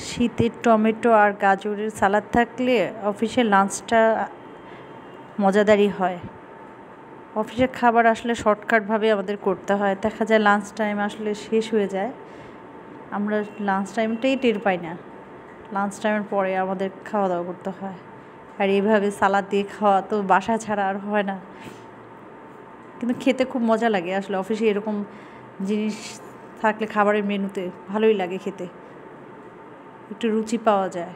শীতের টমেটো আর গাজরের সালাদ থাকলে অফিসের লাঞ্চটা মজাদারই হয়। অফিসের খাবার আসলে শর্টকাটভাবে আমাদের করতে হয়, দেখা যায় লাঞ্চ টাইম আসলে শেষ হয়ে যায়, আমরা লাঞ্চ টাইমটাই টের পাই না, লাঞ্চ টাইমের পরে আমাদের খাওয়া দাওয়া করতে হয়। আর এইভাবে সালাদ দিয়ে খাওয়া তো বাসা ছাড়া আর হয় না, কিন্তু খেতে খুব মজা লাগে আসলে। অফিসে এরকম জিনিস থাকলে খাবারের মেনুতে ভালোই লাগে খেতে, একটু রুচি পাওয়া যায়।